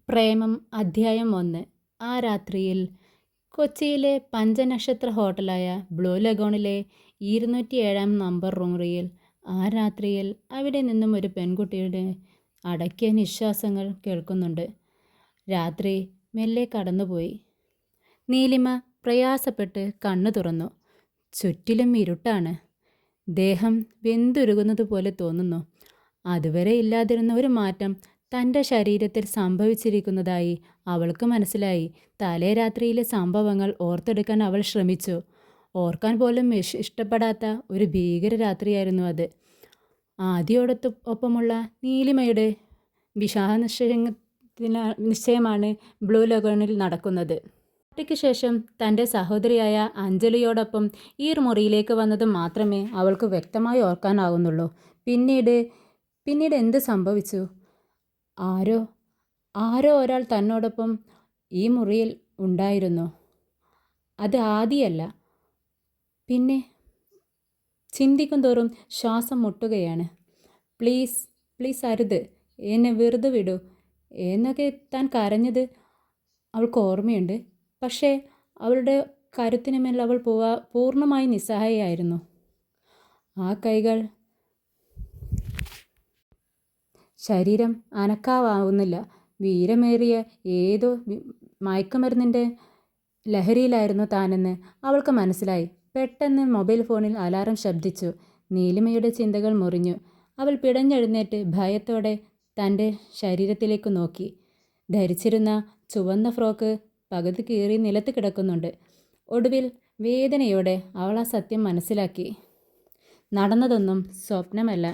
പ്രേമം അധ്യായം 1. ആ രാത്രിയിൽ കൊച്ചിയിലെ പഞ്ചനക്ഷത്ര ഹോട്ടലായ ബ്ലൂ ലഗോണിലെ 207 നമ്പർ മുറിയിൽ ആ രാത്രിയിൽ അവിടെ നിന്നും ഒരു പെൺകുട്ടിയുടെ അടക്കിയ നിശ്വാസങ്ങൾ കേൾക്കുന്നുണ്ട്. രാത്രി മെല്ലെ കടന്നുപോയി. നീലിമ പ്രയാസപ്പെട്ട് കണ്ണു തുറന്നു. ചുറ്റിലും ഇരുട്ടാണ്. ദേഹം വെന്തുരുകുന്നത് പോലെ തോന്നുന്നു. അതുവരെ ഇല്ലാതിരുന്ന ഒരു മാറ്റം തൻ്റെ ശരീരത്തിൽ സംഭവിച്ചിരിക്കുന്നതായി അവൾക്ക് മനസ്സിലായി. തലേ രാത്രിയിലെ സംഭവങ്ങൾ ഓർത്തെടുക്കാൻ അവൾ ശ്രമിച്ചു. ഓർക്കാൻ പോലും ഇഷ്ടപ്പെടാത്ത ഒരു ഭീകര രാത്രിയായിരുന്നു അത്. ഒപ്പമുള്ള നീലിമയുടെ നിശ്ചയമാണ് ബ്ലൂ ലഗോണിൽ നടക്കുന്നത്. ക്ക് ശേഷം തൻ്റെ സഹോദരിയായ അഞ്ജലിയോടൊപ്പം ഈ മുറിയിലേക്ക് വന്നത് മാത്രമേ അവൾക്ക് വ്യക്തമായി ഓർക്കാനാവുന്നുള്ളൂ. പിന്നീട് എന്ത് സംഭവിച്ചു? ആരോ ഒരാൾ തന്നോടൊപ്പം ഈ മുറിയിൽ ഉണ്ടായിരുന്നു. അത് ആദിയല്ല. പിന്നെ ചിന്തിക്കും തോറും ശ്വാസം മുട്ടുകയാണ്. പ്ലീസ് അരുത്, എന്നെ വെറുതെ വിടൂ എന്നൊക്കെ താൻ കരഞ്ഞത് അവൾക്ക് ഓർമ്മയുണ്ട്. പക്ഷേ അവളുടെ കരുത്തിനുമേൽ അവൾ പൂർണ്ണമായി നിസ്സഹായയായിരുന്നു. ആ കൈകൾ, ശരീരം അനക്കാവുന്നില്ല. വീരമേറിയ ഏതോ മയക്കുമരുന്നിൻ്റെ ലഹരിയിലായിരുന്നു താനെന്ന് അവൾക്ക് മനസ്സിലായി. പെട്ടെന്ന് മൊബൈൽ ഫോണിൽ അലാറം ശബ്ദിച്ചു. നീലിമയുടെ ചിന്തകൾ മുറിഞ്ഞു. അവൾ പിടഞ്ഞെഴുന്നേറ്റ് ഭയത്തോടെ തൻ്റെ ശരീരത്തിലേക്ക് നോക്കി. ധരിച്ചിരുന്ന ചുവന്ന ഫ്രോക്ക് പകുതി കീറി നിലത്ത് കിടക്കുന്നുണ്ട്. ഒടുവിൽ വേദനയോടെ അവൾ ആ സത്യം മനസ്സിലാക്കി. നടന്നതൊന്നും സ്വപ്നമല്ല.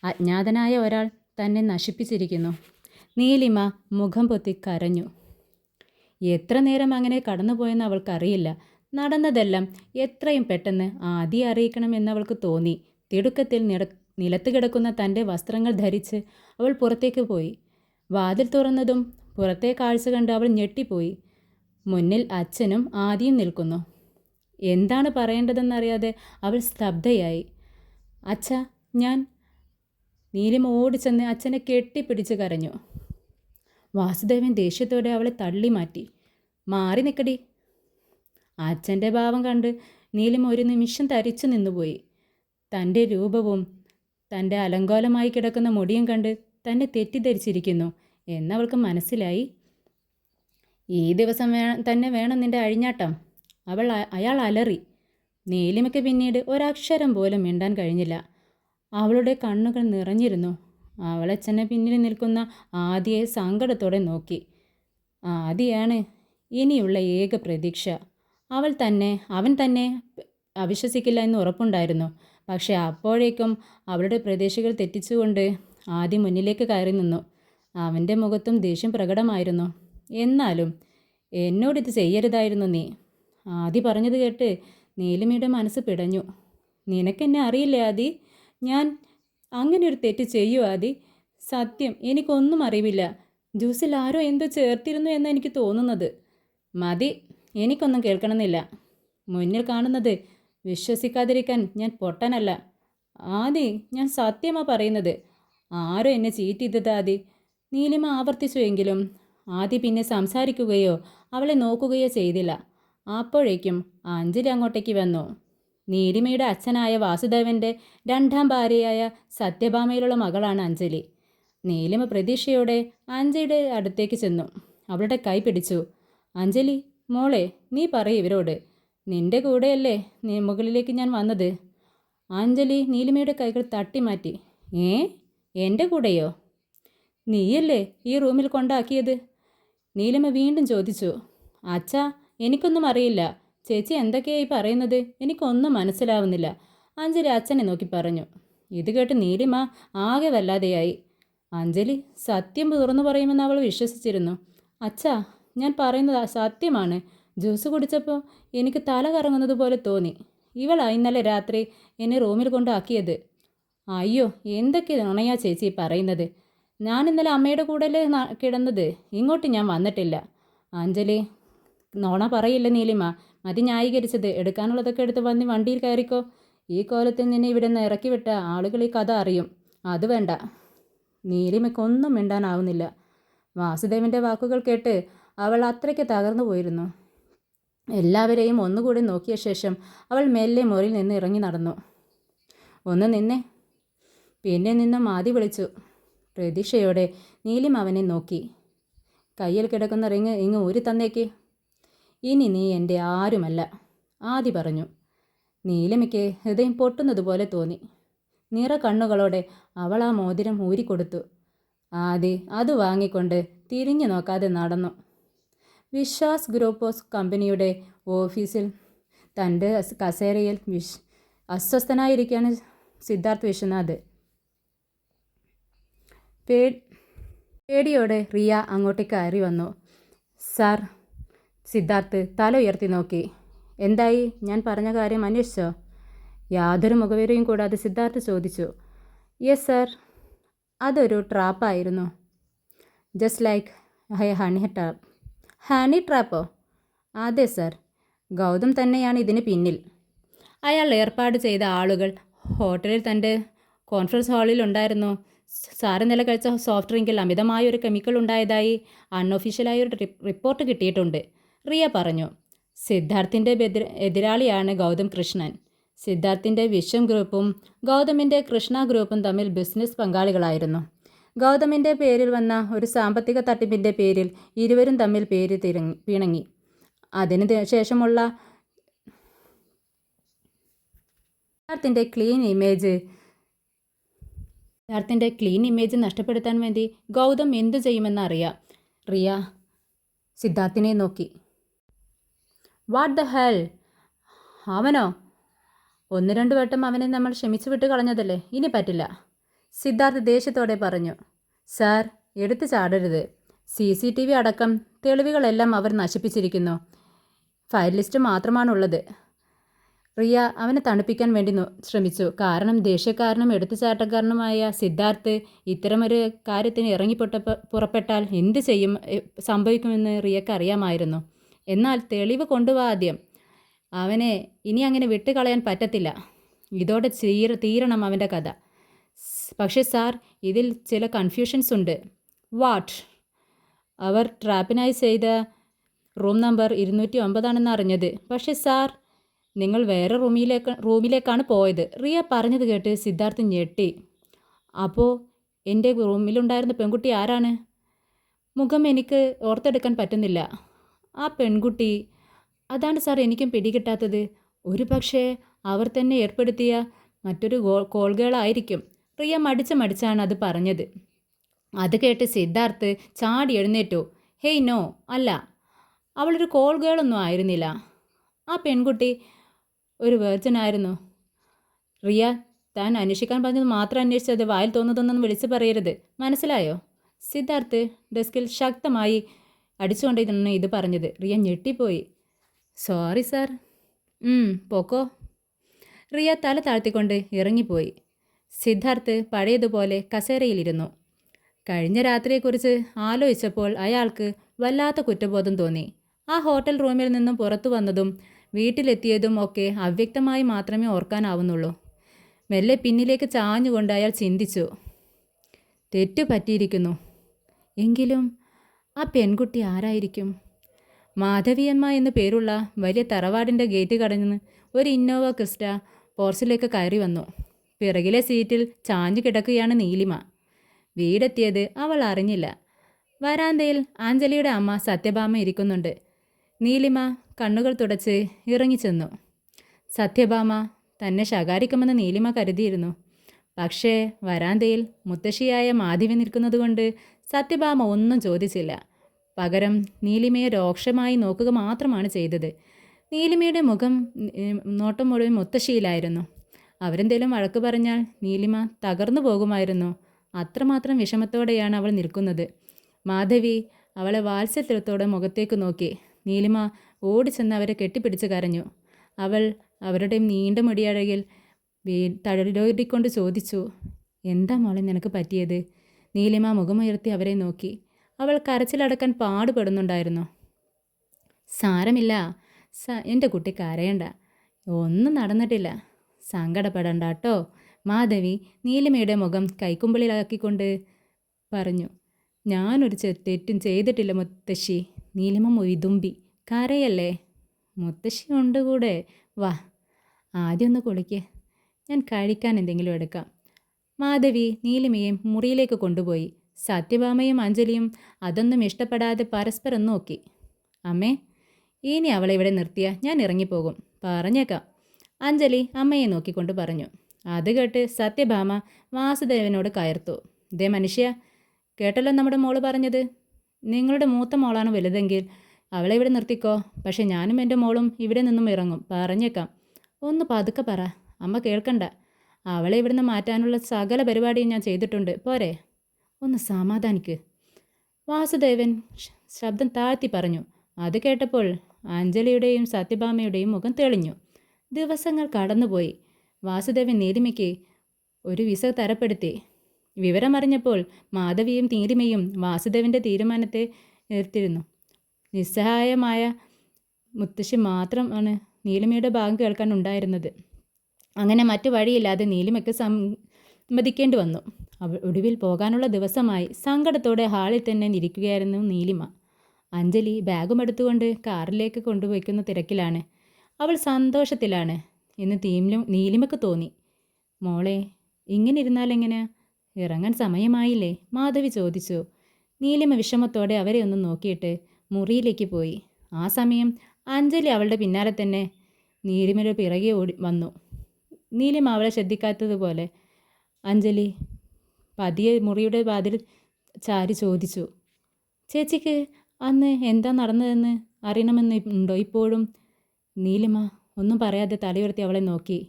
അജ്ഞാതനായ ഒരാൾ തന്നെ നശിപ്പിച്ചിരിക്കുന്നു. നീലിമ മുഖം പൊത്തി കരഞ്ഞു. എത്ര നേരം അങ്ങനെ കടന്നുപോയെന്ന് അവൾക്കറിയില്ല. നടന്നതെല്ലാം എത്രയും പെട്ടെന്ന് ആദ്യം അറിയിക്കണമെന്നവൾക്ക് തോന്നി. തിടുക്കത്തിൽ നിലത്ത് കിടക്കുന്ന തൻ്റെ വസ്ത്രങ്ങൾ ധരിച്ച് അവൾ പുറത്തേക്ക് പോയി. വാതിൽ തുറന്നതും പുറത്തെ കാഴ്ച കണ്ട് അവൾ ഞെട്ടിപ്പോയി. മുന്നിൽ അച്ഛനും ആദിയും നിൽക്കുന്നു. എന്താണ് പറയേണ്ടതെന്നറിയാതെ അവൾ സ്തബ്ധയായി. അച്ഛാ, ഞാൻ... നീലിമ ഓടിച്ചെന്ന് അച്ഛനെ കെട്ടിപ്പിടിച്ച് കരഞ്ഞു. വാസുദേവൻ ദേഷ്യത്തോടെ അവളെ തള്ളി മാറ്റി. മാറി നിൽക്കടി. അച്ഛൻ്റെ ഭാവം കണ്ട് നീലിമ ഒരു നിമിഷം തരിച്ചു നിന്നുപോയി. തൻ്റെ രൂപവും തൻ്റെ അലങ്കോലമായി കിടക്കുന്ന മുടിയും കണ്ട് തന്നെ തെറ്റിദ്ധരിച്ചിരിക്കുന്നു എന്നവൾക്ക് മനസ്സിലായി. ഈ ദിവസം തന്നെ വേണം നിൻ്റെ അഴിഞ്ഞാട്ടം, അയാൾ അലറി. നീലിമയ്ക്ക് പിന്നീട് ഒരക്ഷരം പോലും മിണ്ടാൻ കഴിഞ്ഞില്ല. അവളുടെ കണ്ണുകൾ നിറഞ്ഞിരുന്നു. അവളച്ഛനെ പിന്നിൽ നിൽക്കുന്ന ആദിയെ സങ്കടത്തോടെ നോക്കി. ആദിയാണ് ഇനിയുള്ള ഏക പ്രതീക്ഷ. അവൻ തന്നെ അവിശ്വസിക്കില്ല എന്ന് ഉറപ്പുണ്ടായിരുന്നു. പക്ഷേ അപ്പോഴേക്കും അവളുടെ പ്രതീക്ഷകൾ തെറ്റിച്ചുകൊണ്ട് ആദി മുന്നിലേക്ക് കയറി നിന്നു. അവൻ്റെ മുഖത്തും ദേഷ്യം പ്രകടമായിരുന്നു. എന്നാലും എന്നോടിത് ചെയ്യരുതായിരുന്നു നീ. ആദി പറഞ്ഞത് കേട്ട് നീലിമയുടെ മനസ്സ് പിടഞ്ഞു. നിനക്കെന്നെ അറിയില്ലേ ആദി? ഞാൻ അങ്ങനെ ഒരു തെറ്റ് ചെയ്യൂ ആദി? സത്യം, എനിക്കൊന്നും അറിയില്ല. ജ്യൂസിൽ ആരോ എന്തോ ചേർത്തിരുന്നു എന്ന് എനിക്ക് തോന്നുന്നത്. മതി, എനിക്കൊന്നും കേൾക്കണമെന്നില്ല. മുന്നിൽ കാണുന്നത് വിശ്വസിക്കാതിരിക്കാൻ ഞാൻ പൊട്ടനല്ല ആദി. ഞാൻ സത്യമാണ് പറയുന്നത്. ആരോ എന്നെ ചീറ്റ് ചെയ്തത് ആദി. നീലിമ ആവർത്തിച്ചുവെങ്കിലും ആദി പിന്നെ സംസാരിക്കുകയോ അവളെ നോക്കുകയോ ചെയ്തില്ല. അപ്പോഴേക്കും അഞ്ജലി അങ്ങോട്ടേക്ക് വന്നു. നീലിമയുടെ അച്ഛനായ വാസുദേവൻ്റെ രണ്ടാം ഭാര്യയായ സത്യഭാമയിലുള്ള മകളാണ് അഞ്ജലി. നീലിമ പ്രതീക്ഷയോടെ അഞ്ജലിയുടെ അടുത്തേക്ക് ചെന്നു. അവളുടെ കൈ പിടിച്ചു. അഞ്ജലി മോളെ, നീ പറയ് ഇവരോട്. നിന്റെ കൂടെയല്ലേ മുകളിലേക്ക് ഞാൻ വന്നത്? അഞ്ജലി നീലിമയുടെ കൈകൾ തട്ടിമാറ്റി. എൻ്റെ കൂടെയോ? നീയല്ലേ ഈ റൂമിൽ കൊണ്ടാക്കിയത്? നീലിമ വീണ്ടും ചോദിച്ചു. അച്ഛാ, എനിക്കൊന്നും അറിയില്ല. ചേച്ചി എന്തൊക്കെയായി പറയുന്നത്? എനിക്കൊന്നും മനസ്സിലാവുന്നില്ല, അഞ്ജലി അച്ഛനെ നോക്കി പറഞ്ഞു. ഇത് കേട്ട് നീലിമ ആകെ വല്ലാതെയായി. അഞ്ജലി സത്യം തുറന്നു പറയുമെന്ന് അവൾ വിശ്വസിച്ചിരുന്നു. അച്ഛാ, ഞാൻ പറയുന്നത് സത്യമാണ്. ജ്യൂസ് കുടിച്ചപ്പോൾ എനിക്ക് തല കറങ്ങുന്നത് പോലെ തോന്നി. ഇവളാ ഇന്നലെ രാത്രി എന്നെ റൂമിൽ കൊണ്ടാക്കിയത്. അയ്യോ, എന്തൊക്കെ നുണയാ ചേച്ചി പറയുന്നത്? ഞാൻ ഇന്നലെ അമ്മയുടെ കൂടെയല്ലേ കിടന്നത്. ഇങ്ങോട്ട് ഞാൻ വന്നിട്ടില്ല. അഞ്ജലി നോണ പറയില്ല നീലിമ. മതി ന്യായീകരിച്ചത്. എടുക്കാനുള്ളതൊക്കെ എടുത്ത് വന്ന് വണ്ടിയിൽ കയറിക്കോ. ഈ കോലത്തിൽ നിന്നെ ഇവിടെ നിന്ന് ഇറക്കി വിട്ട ആളുകൾ ഈ കഥ അറിയും. അത് വേണ്ട. നീലിമയ്ക്കൊന്നും മിണ്ടാനാവുന്നില്ല. വാസുദേവൻ്റെ വാക്കുകൾ കേട്ട് അവൾ അത്രയ്ക്ക് തകർന്നു പോയിരുന്നു. എല്ലാവരെയും ഒന്നുകൂടി നോക്കിയ ശേഷം അവൾ മെല്ലെ മുറിയിൽ നിന്ന് ഇറങ്ങി നടന്നു. ഒന്ന് നിന്നെ. പിന്നെ നിന്നും ആദി വിളിച്ചു. പ്രതീക്ഷയോടെ നീലിമ അവനെ നോക്കി. കയ്യിൽ കിടക്കുന്ന റിങ് ഇങ്ങ് ഊരി തന്നേക്ക്. ഇനി നീ എൻ്റെ ആരുമല്ല, ആദി പറഞ്ഞു. നീലിമയ്ക്ക് ഹൃദയം പൊട്ടുന്നതുപോലെ തോന്നി. നിറ കണ്ണുകളോടെ അവൾ ആ മോതിരം ഊരിക്കൊടുത്തു. ആദി അത് വാങ്ങിക്കൊണ്ട് തിരിഞ്ഞു നോക്കാതെ നടന്നു. വിശ്വാസ് ഗ്രൂപ്പ് ഓഫ് കമ്പനിയുടെ ഓഫീസിൽ തൻ്റെ കസേരയിൽ അസ്വസ്ഥനായിരിക്കുകയാണ് സിദ്ധാർത്ഥ് വിശ്വനാഥ്. പേടിയോടെ റിയ അങ്ങോട്ടേക്ക് കയറി വന്നു. സാർ. സിദ്ധാർത്ഥ് തല ഉയർത്തി നോക്കി. എന്തായി? ഞാൻ പറഞ്ഞ കാര്യം അന്വേഷിച്ചോ? യാതൊരു മുഖവിരയും കൂടാതെ സിദ്ധാർത്ഥ് ചോദിച്ചു. Yes sir. അതൊരു ട്രാപ്പായിരുന്നു. Just like honey trap. Honey ട്രാപ്പോ? അതെ സാർ. ഗൗതം തന്നെയാണ് ഇതിന് പിന്നിൽ. അയാൾ ഏർപ്പാട് ചെയ്ത ആളുകൾ ഹോട്ടലിൽ തൻ്റെ കോൺഫറൻസ് ഹാളിൽ ഉണ്ടായിരുന്നു. സാറ് നില കഴിച്ച സോഫ്റ്റ് ഡ്രിങ്കിൽ അമിതമായൊരു കെമിക്കൽ ഉണ്ടായതായി അൺഒഫീഷ്യലായൊരു റിപ്പോർട്ട് കിട്ടിയിട്ടുണ്ട്, റിയ പറഞ്ഞു. സിദ്ധാർത്ഥിൻ്റെ എതിരാളിയാണ് ഗൗതം കൃഷ്ണൻ. സിദ്ധാർത്ഥിൻ്റെ വിശ്വം ഗ്രൂപ്പും ഗൗതമിൻ്റെ കൃഷ്ണ ഗ്രൂപ്പും തമ്മിൽ ബിസിനസ് പങ്കാളികളായിരുന്നു. ഗൗതമിൻ്റെ പേരിൽ വന്ന ഒരു സാമ്പത്തിക തട്ടിപ്പിൻ്റെ പേരിൽ ഇരുവരും തമ്മിൽ പിണങ്ങി. അതിന് ശേഷമുള്ള സിദ്ധാർത്ഥിൻ്റെ ക്ലീൻ ഇമേജ് നഷ്ടപ്പെടുത്താൻ വേണ്ടി ഗൗതം എന്തു ചെയ്യുമെന്ന് അറിയാം. റിയ സിദ്ധാർത്ഥിനെ നോക്കി. What the hell? അവനോ? 1-2 വട്ടം അവനെ നമ്മൾ ക്ഷമിച്ചു വിട്ട് കളഞ്ഞതല്ലേ, ഇനി പറ്റില്ല, സിദ്ധാർത്ഥ് ദേഷ്യത്തോടെ പറഞ്ഞു. സാർ, എടുത്തു ചാടരുത്. CCTV അടക്കം തെളിവുകളെല്ലാം അവർ നശിപ്പിച്ചിരിക്കുന്നു. ഫയൽ ലിസ്റ്റ് മാത്രമാണുള്ളത്. റിയ അവനെ തണുപ്പിക്കാൻ വേണ്ടി ശ്രമിച്ചു. കാരണം ദേഷ്യക്കാരനും എടുത്തുചാട്ടക്കാരനുമായ സിദ്ധാർത്ഥ് ഇത്തരമൊരു കാര്യത്തിന് പുറപ്പെട്ടാൽ എന്ത് സംഭവിക്കുമെന്ന് റിയക്ക് അറിയാമായിരുന്നു. എന്നാൽ തെളിവ് കൊണ്ടുവാ ആദ്യം. അവനെ ഇനി അങ്ങനെ വിട്ടുകളയാൻ പറ്റത്തില്ല. ഇതോടെ തീരണം അവൻ്റെ കഥ. പക്ഷേ സാർ, ഇതിൽ ചില കൺഫ്യൂഷൻസ് ഉണ്ട്. വാട്ട്? അവർ ട്രാപ്പിനായി ചെയ്ത റൂം നമ്പർ 209 അറിഞ്ഞത്. പക്ഷേ സാർ, നിങ്ങൾ വേറെ റൂമിലേക്കാണ് പോയത്, റിയ പറഞ്ഞത് കേട്ട് സിദ്ധാർത്ഥ് ഞെട്ടി. അപ്പോൾ എൻ്റെ റൂമിലുണ്ടായിരുന്ന പെൺകുട്ടി ആരാണ്? മുഖം എനിക്ക് ഓർത്തെടുക്കാൻ പറ്റുന്നില്ല. ആ പെൺകുട്ടി, അതാണ് സാർ എനിക്കും പിടികിട്ടാത്തത്. ഒരു പക്ഷേ അവർ തന്നെ ഏർപ്പെടുത്തിയ മറ്റൊരു കോൾഗേളായിരിക്കും. റിയ മടിച്ചാണ് അത് പറഞ്ഞത്. അത് കേട്ട് സിദ്ധാർത്ഥ് ചാടി എഴുന്നേറ്റു. ഹേയ് നോ, അല്ല, അവളൊരു കോൾഗേളൊന്നും ആയിരുന്നില്ല. ആ പെൺകുട്ടി ഒരു വെർജനായിരുന്നു. റിയ, താൻ അന്വേഷിക്കാൻ പറഞ്ഞത് മാത്രം അന്വേഷിച്ചത് വായിൽ തോന്നുന്നതൊന്നും വിളിച്ചു പറയരുത്, മനസ്സിലായോ? സിദ്ധാർത്ഥ് ഡെസ്കിൽ ശക്തമായി അടിച്ചുകൊണ്ടിരുന്നു ഇത് പറഞ്ഞത്. റിയ ഞെട്ടിപ്പോയി. Sorry sir. പോക്കോ. റിയ തല താഴ്ത്തിക്കൊണ്ട് ഇറങ്ങിപ്പോയി. സിദ്ധാർത്ഥ് പഴയതുപോലെ കസേരയിലിരുന്നു. കഴിഞ്ഞ രാത്രിയെക്കുറിച്ച് ആലോചിച്ചപ്പോൾ അയാൾക്ക് വല്ലാത്ത കുറ്റബോധം തോന്നി. ആ ഹോട്ടൽ റൂമിൽ നിന്നും പുറത്തു വന്നതും വീട്ടിലെത്തിയതും ഒക്കെ അവ്യക്തമായി മാത്രമേ ഓർക്കാനാവുന്നുള്ളൂ. മെല്ലെ പിന്നിലേക്ക് ചാഞ്ഞുകൊണ്ട് അയാൾ ചിന്തിച്ചു. തെറ്റു പറ്റിയിരിക്കുന്നു. എങ്കിലും ആ പെൺകുട്ടി ആരായിരിക്കും? മാധവിയമ്മ എന്നു പേരുള്ള വലിയ തറവാടിൻ്റെ ഗേറ്റ് കടന്ന് ഒരു ഇന്നോവ ക്രിസ്റ്റ പോർച്ചിലേക്ക് കയറി വന്നു. പിറകിലെ സീറ്റിൽ ചാഞ്ഞു കിടക്കുകയാണ് നീലിമ. വീടെത്തിയത് അവൾ അറിഞ്ഞില്ല. വരാന്തയിൽ ആഞ്ജലിയുടെ അമ്മ സത്യഭാമ ഇരിക്കുന്നുണ്ട്. നീലിമ കണ്ണുകൾ തുടച്ച് ഇറങ്ങിച്ചെന്നു. സത്യഭാമ തന്നെ ശകാരിക്കുമെന്ന് നീലിമ കരുതിയിരുന്നു. പക്ഷേ വരാന്തയിൽ മുത്തശ്ശിയായ മാധവി നിൽക്കുന്നതുകൊണ്ട് സത്യഭാമ ഒന്നും ചോദിച്ചില്ല. പകരം നീലിമയെ രോക്ഷമായി നോക്കുക മാത്രമാണ് ചെയ്തത്. നീലിമയുടെ നോട്ടം മുഴുവൻ മുത്തശ്ശിയിലായിരുന്നു. അവരെന്തേലും വഴക്ക് പറഞ്ഞാൽ നീലിമ തകർന്നു പോകുമായിരുന്നു. അത്രമാത്രം വിഷമത്തോടെയാണ് അവൾ നിൽക്കുന്നത്. മാധവി അവളെ വാത്സല്യത്തോടെ മുഖത്തേക്ക് നോക്കി. നീലിമ ഓടിച്ചെന്ന് അവരെ കെട്ടിപ്പിടിച്ച് കരഞ്ഞു. അവൾ അവരുടെ നീണ്ട മുടിയഴകിൽ തടവിക്കൊണ്ട് ചോദിച്ചു, എന്താ മോളെ നിനക്ക് പറ്റിയത്? നീലിമ മുഖമുയർത്തി അവരെ നോക്കി. അവൾ കരച്ചിലടക്കാൻ പാടുപെടുന്നുണ്ടായിരുന്നു. സാരമില്ല, എൻ്റെ കുട്ടി കരയണ്ട, ഒന്നും നടന്നിട്ടില്ല, സങ്കടപ്പെടണ്ട കേട്ടോ, മാധവി നീലിമയുടെ മുഖം കൈക്കുമ്പിളിലാക്കിക്കൊണ്ട് പറഞ്ഞു. ഞാനൊരു തെറ്റും ചെയ്തിട്ടില്ല മുത്തശ്ശി. നീലിമ മൊയ്തുമ്പി. കരയല്ലേ? മുത്തശ്ശി ഉണ്ട് കൂടെ. വാ, ആദ്യം ഒന്ന് കുളിക്ക്. ഞാൻ കഴിക്കാൻ എന്തെങ്കിലും എടുക്കാം. മാധവി നീലിമയെ മുറിയിലേക്ക് കൊണ്ടുപോയി. സത്യഭാമയും അഞ്ജലിയും അതൊന്നും ഇഷ്ടപ്പെടാതെ പരസ്പരം നോക്കി. അമ്മേ, ഇനി അവളെ ഇവിടെ നിർത്തിയ ഞാൻ ഇറങ്ങിപ്പോകും. പറഞ്ഞേക്കാം, അഞ്ജലി അമ്മയെ നോക്കിക്കൊണ്ട് പറഞ്ഞു. അത് കേട്ട് സത്യഭാമ വാസുദേവനോട് കയർത്തു. ദേ മനുഷ്യ, കേട്ടല്ലോ നമ്മുടെ മോള് പറഞ്ഞത്. നിങ്ങളുടെ മൂത്ത മോളാണ് വലുതെങ്കിൽ അവളെ ഇവിടെ നിർത്തിക്കോ. പക്ഷെ ഞാനും എൻ്റെ മോളും ഇവിടെ നിന്നും ഇറങ്ങും. പറഞ്ഞേക്കാം. ഒന്ന് പതുക്കെ പറ, അമ്മ കേൾക്കണ്ട. അവളെ ഇവിടുന്ന് മാറ്റാനുള്ള സകല പരിപാടിയും ഞാൻ ചെയ്തിട്ടുണ്ട്. പോരെ? ഒന്ന് സമാധാനിക്ക്. വാസുദേവൻ ശബ്ദം താഴ്ത്തി പറഞ്ഞു. അത് കേട്ടപ്പോൾ അഞ്ജലിയുടെയും സത്യഭാമയുടെയും മുഖം തെളിഞ്ഞു. ദിവസങ്ങൾ കടന്നുപോയി. വാസുദേവൻ നീലിമയ്ക്ക് ഒരു വിസ തരപ്പെടുത്തി. വിവരമറിഞ്ഞപ്പോൾ മാധവിയും നീലിമയും വാസുദേവൻ്റെ തീരുമാനത്തെ എതിർത്തിരുന്നു. നിസ്സഹായമായ മുത്തശ്ശി മാത്രമാണ് നീലിമയുടെ ഭാഗം കേൾക്കാൻ ഉണ്ടായിരുന്നത്. അങ്ങനെ മറ്റു വഴിയില്ലാതെ നീലിമയ്ക്ക് സമ്മതിക്കേണ്ടി വന്നു. ഒടുവിൽ പോകാനുള്ള ദിവസമായി. സങ്കടത്തോടെ ഹാളിൽ തന്നെ ഇരിക്കുകയായിരുന്നു നീലിമ. അഞ്ജലി ബാഗും എടുത്തുകൊണ്ട് കാറിലേക്ക് കൊണ്ടുപോയിക്കുന്ന തിരക്കിലാണ്. അവൾ സന്തോഷത്തിലാണ് എന്ന് നീലിമയ്ക്ക് തോന്നി. മോളെ, ഇങ്ങനെ ഇരുന്നാലെങ്ങനെയാ? ഇറങ്ങാൻ സമയമായില്ലേ? മാധവി ചോദിച്ചു. നീലിമ വിഷമത്തോടെ അവരെ ഒന്ന് നോക്കിയിട്ട് മുറിയിലേക്ക് പോയി. ആ സമയം അഞ്ജലി അവളുടെ പിന്നാലെ തന്നെ നീലിമയുടെ പിറകെ ഓടി വന്നു. നീലിമ അവളെ ശ്രദ്ധിക്കാത്തതുപോലെ അഞ്ജലി പതിയെ മുറിയുടെ വാതിൽ ചാരി ചോദിച്ചു. ചേച്ചിക്ക് അന്ന് എന്താ നടന്നതെന്ന് അറിയണമെന്ന് ഉണ്ടോ ഇപ്പോഴും? നീലിമ ഒന്നും പറയാതെ തലയുയർത്തി അവളെ നോക്കി.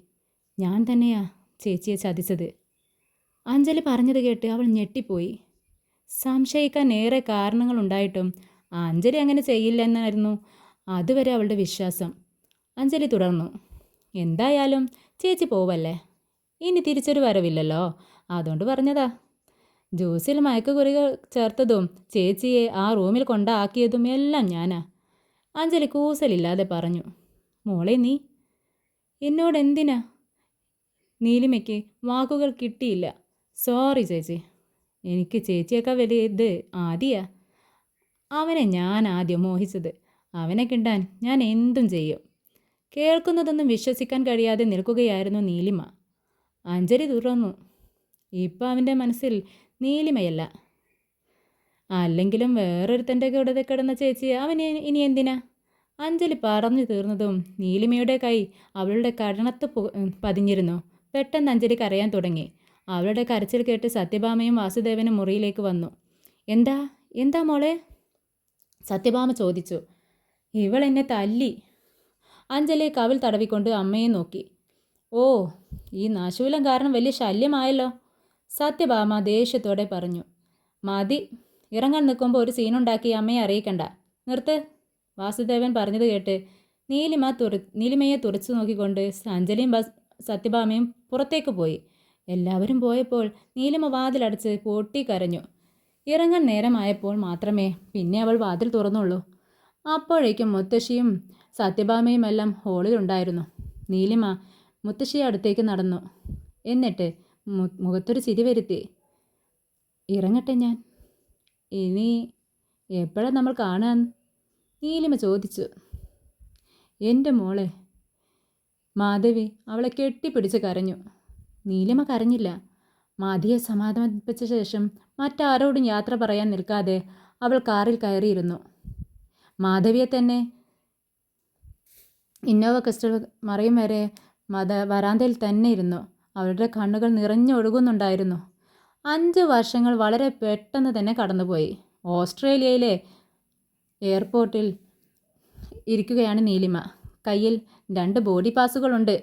ഞാൻ തന്നെയാ ചേച്ചിയെ ചതിച്ചത്. അഞ്ജലി പറഞ്ഞത് കേട്ട് അവൾ ഞെട്ടിപ്പോയി. സംശയിക്കാൻ ഏറെ കാരണങ്ങളുണ്ടായിട്ടും അഞ്ജലി അങ്ങനെ ചെയ്യില്ലെന്നായിരുന്നു അതുവരെ അവളുടെ വിശ്വാസം. അഞ്ജലി തുടർന്നു. എന്തായാലും ചേച്ചി പോവല്ലേ? ഇനി തിരിച്ചൊരു വരവില്ലല്ലോ, അതുകൊണ്ട് പറഞ്ഞതാ. ജ്യൂസിൽ മയക്കുകുറികൾ ചേർത്തതും ചേച്ചിയെ ആ റൂമിൽ കൊണ്ടാക്കിയതും എല്ലാം ഞാനാ. അഞ്ജലി കൂസലില്ലാതെ പറഞ്ഞു. മോളെ, നീ എന്നോട് എന്തിനാ? നീലിമയ്ക്ക് വാക്കുകൾ കിട്ടിയില്ല. സോറി ചേച്ചി, എനിക്ക് ചേച്ചിയേക്കാൾ വലിയ ഇത് ആദിയാ. അവനെ ഞാൻ ആദ്യം മോഹിച്ചത്. അവനെ കിട്ടാൻ ഞാൻ എന്തും ചെയ്യും. കേൾക്കുന്നതൊന്നും വിശ്വസിക്കാൻ കഴിയാതെ നിൽക്കുകയായിരുന്നു നീലിമ. അഞ്ജലി തുറന്നു. ഇപ്പം അവൻ്റെ മനസ്സിൽ നീലിമയല്ല, അല്ലെങ്കിലും വേറൊരുത്തൻ്റെ കൂടെ കിടന്ന ചേച്ചി അവന് ഇനി എന്തിനാ? അഞ്ജലി പറഞ്ഞു തീർന്നതും നീലിമയുടെ കൈ അവളുടെ കരണത്ത് പതിഞ്ഞിരുന്നു. പെട്ടെന്ന് അഞ്ജലി കരയാൻ തുടങ്ങി. അവളുടെ കരച്ചിൽ കേട്ട് സത്യഭാമയും വാസുദേവനും മുറിയിലേക്ക് വന്നു. എന്താ എന്താ മോളെ? സത്യഭാമ ചോദിച്ചു. ഇവൾ എന്നെ തല്ലി. അഞ്ജലി കവിൾ തടവിക്കൊണ്ട് അമ്മയെ നോക്കി. ഓ, ഈ നാശൂലം കാരണം വലിയ ശല്യമായല്ലോ, സത്യഭാമ ദേഷ്യത്തോടെ പറഞ്ഞു. മതി, ഇറങ്ങാൻ നിൽക്കുമ്പോൾ ഒരു സീനുണ്ടാക്കി അമ്മയെ അറിയിക്കണ്ട. നിർത്ത്. വാസുദേവൻ പറഞ്ഞത് കേട്ട് നീലിമയെ തുറച്ചു നോക്കിക്കൊണ്ട് അഞ്ജലിയും സത്യഭാമയും പുറത്തേക്ക് പോയി. എല്ലാവരും പോയപ്പോൾ നീലിമ വാതിലടച്ച് പൊട്ടിക്കരഞ്ഞു. ഇറങ്ങാൻ നേരമായപ്പോൾ മാത്രമേ പിന്നെ അവൾ വാതിൽ തുറന്നുള്ളൂ. അപ്പോഴേക്കും മുത്തശ്ശിയും സത്യഭാമയും എല്ലാം ഹോളിലുണ്ടായിരുന്നു. നീലിമ മുത്തശ്ശിയെ അടുത്തേക്ക് നടന്നു. എന്നിട്ട് മുഖത്തൊരു ചിരി വരുത്തി. ഇറങ്ങട്ടെ ഞാൻ? ഇനി എപ്പോഴാണ് നമ്മൾ കാണാൻ? നീലിമ ചോദിച്ചു. എൻ്റെ മോളെ. മാധവി അവളെ കെട്ടിപ്പിടിച്ച് കരഞ്ഞു. നീലിമ കരഞ്ഞില്ല. മാധവിയെ സമാധാനിപ്പിച്ച ശേഷം മറ്റാരോടും യാത്ര പറയാൻ നിൽക്കാതെ അവൾ കാറിൽ കയറിയിരുന്നു. മാധവിയെ തന്നെ ഇന്നോവ ക്രിസ്റ്റൽ മറയും വരെ വരാന്തയിൽ തന്നെ ഇരുന്നു. അവളുടെ കണ്ണുകൾ നിറഞ്ഞൊഴുകുന്നുണ്ടായിരുന്നു. 5 വർഷങ്ങൾ വളരെ പെട്ടെന്ന് തന്നെ കടന്നുപോയി. ഓസ്ട്രേലിയയിലെ എയർപോർട്ടിൽ ഇരിക്കുകയാണ് നീലിമ. കയ്യിൽ 2 ബോഡി പാസുകളുണ്ട്.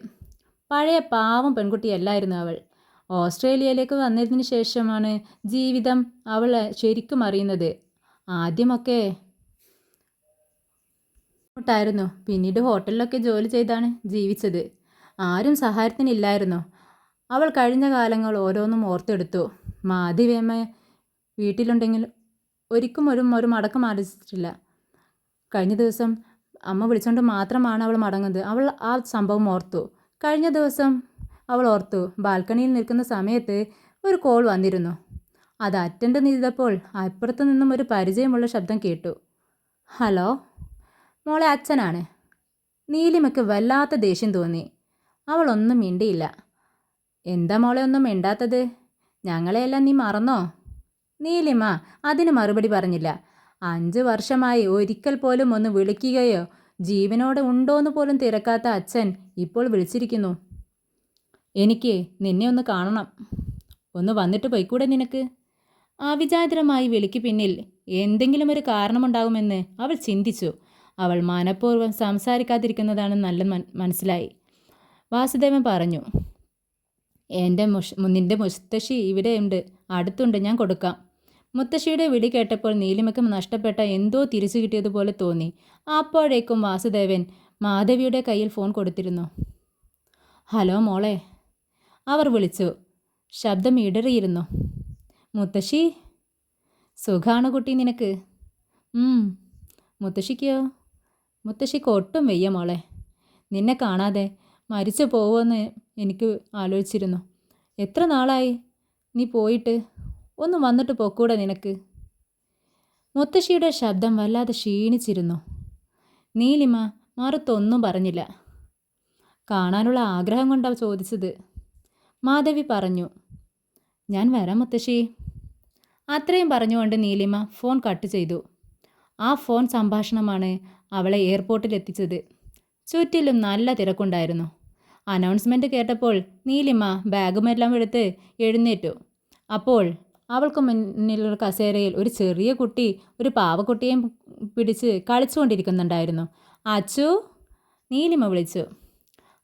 പഴയ പാവം പെൺകുട്ടിയല്ലായിരുന്നു അവൾ. ഓസ്ട്രേലിയയിലേക്ക് വന്നതിന് ശേഷമാണ് ജീവിതം അവൾ ശരിക്കും അറിയുന്നത്. ആദ്യമൊക്കെ ായിരുന്നു, പിന്നീട് ഹോട്ടലിലൊക്കെ ജോലി ചെയ്താണ് ജീവിച്ചത്. ആരും സഹായത്തിനില്ലായിരുന്നു. അവൾ കഴിഞ്ഞ കാലങ്ങൾ ഓരോന്നും ഓർത്തെടുത്തു. മാധവിയമ്മ വീട്ടിലുണ്ടെങ്കിൽ ഒരിക്കലും ഒരു മടക്കം ആലോചിച്ചിട്ടില്ല. കഴിഞ്ഞ ദിവസം അമ്മ വിളിച്ചുകൊണ്ട് മാത്രമാണ് അവൾ മടങ്ങുന്നത്. അവൾ ആ സംഭവം ഓർത്തു. കഴിഞ്ഞ ദിവസം അവൾ ഓർത്തു, ബാൽക്കണിയിൽ നിൽക്കുന്ന സമയത്ത് ഒരു കോൾ വന്നിരുന്നു. അത് അറ്റൻഡ് ചെയ്തപ്പോൾ അപ്പുറത്തു നിന്നും ഒരു പരിചയമുള്ള ശബ്ദം കേട്ടു. ഹലോ, മോളെ അച്ഛനാണ്. നീലിമയ്ക്ക് വല്ലാത്ത ദേഷ്യം തോന്നി. അവളൊന്നും മിണ്ടിയില്ല. എന്താ മോളെ ഒന്നും മിണ്ടാത്തത്? ഞങ്ങളെയെല്ലാം നീ മറന്നോ? നീലിമ അതിന് മറുപടി പറഞ്ഞില്ല. 5 വർഷമായി ഒരിക്കൽ പോലും ഒന്ന് വിളിക്കുകയോ ജീവനോടെ ഉണ്ടോയെന്ന് പോലും തിരക്കാത്ത അച്ഛൻ ഇപ്പോൾ വിളിച്ചിരിക്കുന്നു. എനിക്ക് നിന്നെ ഒന്ന് കാണണം. ഒന്ന് വന്നിട്ട് പോയിക്കൂടെ നിനക്ക്? അവിചാരിതമായി വിളിക്ക് പിന്നിൽ എന്തെങ്കിലും ഒരു കാരണമുണ്ടാകുമെന്ന് അവൾ ചിന്തിച്ചു. അവൾ മനഃപൂർവ്വം സംസാരിക്കാതിരിക്കുന്നതാണ് നല്ല മനസ്സിലായി. വാസുദേവൻ പറഞ്ഞു, നിന്റെ മുത്തശ്ശി ഇവിടെയുണ്ട്, അടുത്തുണ്ട്, ഞാൻ കൊടുക്കാം. മുത്തശ്ശിയുടെ വിളി കേട്ടപ്പോൾ നീലിമയ്ക്ക് നഷ്ടപ്പെട്ട എന്തോ തിരിച്ചു കിട്ടിയതുപോലെ തോന്നി. അപ്പോഴേക്കും വാസുദേവൻ മാധവിയുടെ കയ്യിൽ ഫോൺ കൊടുത്തിരുന്നു. ഹലോ മോളെ, അവർ വിളിച്ചു. ശബ്ദം ഇടറിയിരുന്നു. മുത്തശ്ശി, സുഖാണ് കുട്ടി നിനക്ക്? മുത്തശ്ശിക്കോ? മുത്തശ്ശിക്ക് ഒട്ടും വയ്യ മോളെ. നിന്നെ കാണാതെ മരിച്ചു പോവുമെന്ന് എനിക്ക് ആലോചിച്ചിരുന്നു. എത്ര നാളായി നീ പോയിട്ട്? ഒന്ന് വന്നിട്ട് പൊക്കൂടെ നിനക്ക്? മുത്തശ്ശിയുടെ ശബ്ദം വല്ലാതെ ക്ഷീണിച്ചിരുന്നു. നീലിമ മറുത്തൊന്നും പറഞ്ഞില്ല. കാണാനുള്ള ആഗ്രഹം കൊണ്ടാണ് ചോദിച്ചത്. മാധവി പറഞ്ഞു, ഞാൻ വരാം മുത്തശ്ശി. അത്രയും പറഞ്ഞുകൊണ്ട് നീലിമ ഫോൺ കട്ട് ചെയ്തു. ആ ഫോൺ സംഭാഷണമാണ് അവളെ എയർപോർട്ടിൽ എത്തിച്ചത്. ചുറ്റിലും നല്ല തിരക്കുണ്ടായിരുന്നു. അനൗൺസ്മെൻറ്റ് കേട്ടപ്പോൾ നീലിമ ബാഗുമെല്ലാം എടുത്ത് എഴുന്നേറ്റു. അപ്പോൾ അവൾക്ക് മുന്നിലുള്ള കസേരയിൽ ഒരു ചെറിയ കുട്ടി ഒരു പാവക്കുട്ടിയെയും പിടിച്ച് കളിച്ചുകൊണ്ടിരിക്കുന്നുണ്ടായിരുന്നു. അച്ചു, നീലിമ വിളിച്ചു.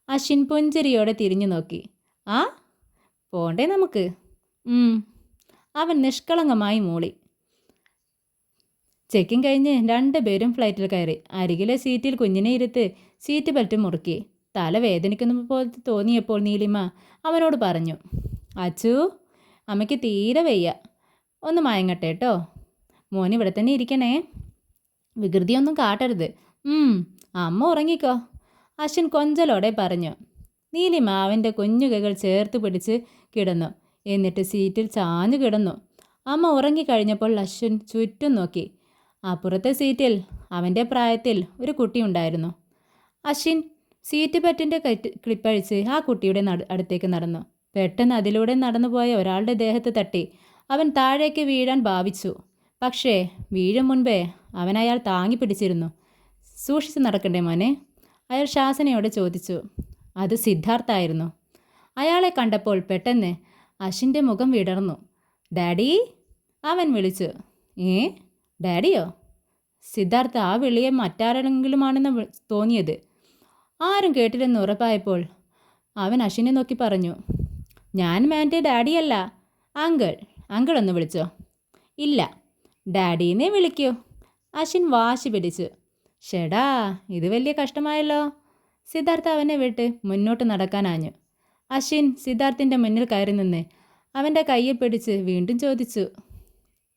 അശ്വിൻ പുഞ്ചിരിയോടെ തിരിഞ്ഞു നോക്കി. ആ, പോണ്ടേ നമുക്ക്? അവൻ നിഷ്കളങ്കമായി മൂളി. ചെക്കിങ് കഴിഞ്ഞ് 2 പേരും ഫ്ലൈറ്റിൽ കയറി. അരികിലെ സീറ്റിൽ കുഞ്ഞിനെ ഇരുത്ത് സീറ്റ് ബെൽറ്റ് മുറുക്കി. തല വേദനിക്കുന്ന പോലെ തോന്നിയപ്പോൾ നീലിമ അവനോട് പറഞ്ഞു, അച്ചു, അമ്മയ്ക്ക് തീരെ വയ്യ, ഒന്ന് മയങ്ങട്ടെ കേട്ടോ. മോൻ ഇവിടെ തന്നെ ഇരിക്കണേ, വികൃതിയൊന്നും കാട്ടരുത്. അമ്മ ഉറങ്ങിക്കോ, അശ്വിൻ കൊഞ്ചലോടെ പറഞ്ഞു. നീലിമ അവൻ്റെ കുഞ്ഞു കൈകൾ ചേർത്ത് പിടിച്ച് കിടന്നു. എന്നിട്ട് സീറ്റിൽ ചാഞ്ഞു കിടന്നു. അമ്മ ഉറങ്ങിക്കഴിഞ്ഞപ്പോൾ അശ്വിൻ ചുറ്റും നോക്കി. അപ്പുറത്തെ സീറ്റിൽ അവൻ്റെ പ്രായത്തിൽ ഒരു കുട്ടി ഉണ്ടായിരുന്നു. അശ്വിൻ സീറ്റ് ബെൽറ്റിൻ്റെ ക്ലിപ്പഴിച്ച് ആ കുട്ടിയുടെ അടുത്തേക്ക് നടന്നു. പെട്ടെന്ന് അതിലൂടെ നടന്നുപോയ ഒരാളുടെ ദേഹത്ത് തട്ടി. അവൻ താഴേക്ക് വീഴാൻ ഭാവിച്ചു. പക്ഷേ വീഴും മുൻപേ അയാൾ താങ്ങി പിടിച്ചിരുന്നു. സൂക്ഷിച്ച് നടക്കണ്ടേ മോനെ? അയാൾ ശാസനയോടെ ചോദിച്ചു. അത് സിദ്ധാർത്ഥായിരുന്നു. അയാളെ കണ്ടപ്പോൾ പെട്ടെന്ന് അശ്വിൻ്റെ മുഖം വിടർന്നു. ഡാഡി, അവൻ വിളിച്ചു. ഡാഡിയോ? സിദ്ധാർത്ഥ ആ വിളിയെ മറ്റാരെങ്കിലുമാണെന്ന് തോന്നിയത്. ആരും കേട്ടില്ലെന്ന് ഉറപ്പായപ്പോൾ അവൻ അശ്വിനെ നോക്കി പറഞ്ഞു, ഞാൻ മാൻ്റെ ഡാഡിയല്ല, അങ്കിൾ ഒന്ന് വിളിച്ചോ? ഇല്ല, ഡാഡീനെ വിളിക്കൂ. അശ്വിൻ വാശി പിടിച്ചു. ഷെടാ, ഇത് വലിയ കഷ്ടമായല്ലോ. സിദ്ധാർത്ഥ അവനെ വിട്ട് മുന്നോട്ട് നടക്കാനാഞ്ഞു. അശ്വിൻ സിദ്ധാർത്ഥിൻ്റെ മുന്നിൽ കയറി നിന്ന് അവൻ്റെ കയ്യിൽ പിടിച്ച് വീണ്ടും ചോദിച്ചു,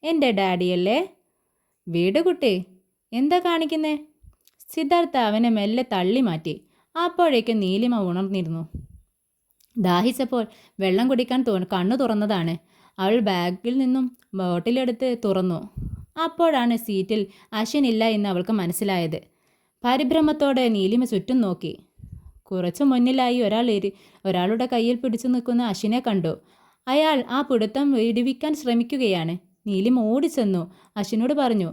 എൻ്റെ ഡാഡിയല്ലേ? വീട് കുട്ടി, എന്താ കാണിക്കുന്നേ? സിദ്ധാർത്ഥ അവനെ മെല്ലെ തള്ളി മാറ്റി. അപ്പോഴേക്കും നീലിമ ഉണർന്നിരുന്നു. ദാഹിച്ചപ്പോൾ വെള്ളം കുടിക്കാൻ കണ്ണു തുറന്നതാണ്. അവൾ ബാഗിൽ നിന്നും ബോട്ടിലെടുത്ത് തുറന്നു. അപ്പോഴാണ് സീറ്റിൽ അശ്വിൻ ഇല്ല എന്ന് അവൾക്ക് മനസ്സിലായത്. പരിഭ്രമത്തോടെ നീലിമ ചുറ്റും നോക്കി. കുറച്ചു മുന്നിലായി ഒരാളുടെ കയ്യിൽ പിടിച്ചു നിൽക്കുന്ന അശ്വിനെ കണ്ടു. അയാൾ ആ പിടുത്തം വിടുവിക്കാൻ ശ്രമിക്കുകയാണ്. നീലിമ ഓടിച്ചെന്നു അശ്വിനോട് പറഞ്ഞു.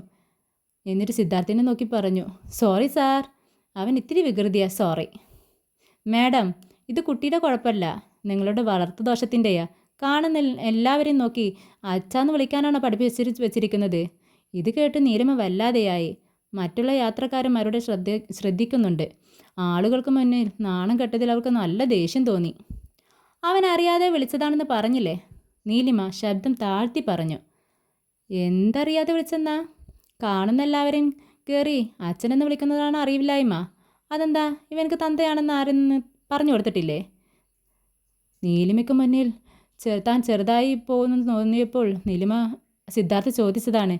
എന്നിട്ട് സിദ്ധാർത്ഥിനെ നോക്കി പറഞ്ഞു, സോറി സാർ. അവൻ ഇത്തിരി വികൃതിയാ. സോറി മാഡം, ഇത് കുട്ടിയുടെ കുഴപ്പമല്ല, നിങ്ങളുടെ വളർത്തുദോഷത്തിൻ്റെയാ. കാണുന്ന എല്ലാവരെയും നോക്കി അച്ഛാന്ന് വിളിക്കാനാണ് പഠിപ്പിച്ച് വെച്ചിരിക്കുന്നത്. ഇത് കേട്ട് നീലിമ വല്ലാതെയായി. മറ്റുള്ള യാത്രക്കാരന്മാരുടെ ശ്രദ്ധിക്കുന്നുണ്ട്. ആളുകൾക്ക് മുന്നിൽ നാണം കെട്ടതിൽ അവൾക്ക് നല്ല ദേഷ്യം തോന്നി. അവൻ അറിയാതെ വിളിച്ചതാണെന്ന് പറഞ്ഞില്ലേ? നീലിമ ശബ്ദം താഴ്ത്തി പറഞ്ഞു. എന്തറിയാതെ വിളിച്ചെന്നാ? കാണുന്ന എല്ലാവരെയും കയറി അച്ഛനെന്ന് വിളിക്കുന്നതാണ് അറിവില്ലായ്മ. അതെന്താ, ഇവനക്ക് തന്തയാണെന്ന് ആരെന്ന് പറഞ്ഞു കൊടുത്തിട്ടില്ലേ? നീലിമയ്ക്ക് മുന്നിൽ താൻ ചെറുതായി പോകുന്നു തോന്നിയപ്പോൾ നീലിമ സിദ്ധാർത്ഥ ചോദിച്ചതാണ്.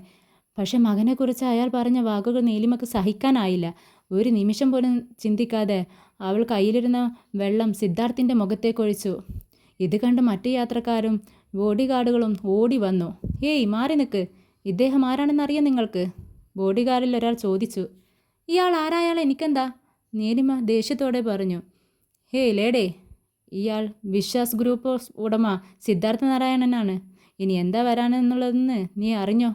പക്ഷെ മകനെക്കുറിച്ച് അയാൾ പറഞ്ഞ വാക്കുകൾ നീലിമയ്ക്ക് സഹിക്കാനായില്ല. ഒരു നിമിഷം പോലും ചിന്തിക്കാതെ അവൾ കയ്യിലിരുന്ന വെള്ളം സിദ്ധാർത്ഥിൻ്റെ മുഖത്തേക്കൊഴിച്ചു. ഇത് കണ്ട് മറ്റു യാത്രക്കാരും ബോഡി ഗാർഡുകളും ഓടി വന്നു. ഏയ് മാറി നിൽക്ക്, ഇദ്ദേഹം ആരാണെന്നറിയാം നിങ്ങൾക്ക്? ബോഡി ഗാർഡിൽ ഒരാൾ ചോദിച്ചു. ഇയാൾ ആരായാൽ എനിക്കെന്താ? നീലിമ ദേഷ്യത്തോടെ പറഞ്ഞു. ഹേയ് ലേഡേ, ഇയാൾ വിശ്വാസ് ഗ്രൂപ്പ് ഉടമ സിദ്ധാർത്ഥ നാരായണനാണ്. ഇനി എന്താ വരാനെന്നുള്ളതെന്ന് നീ അറിഞ്ഞോ?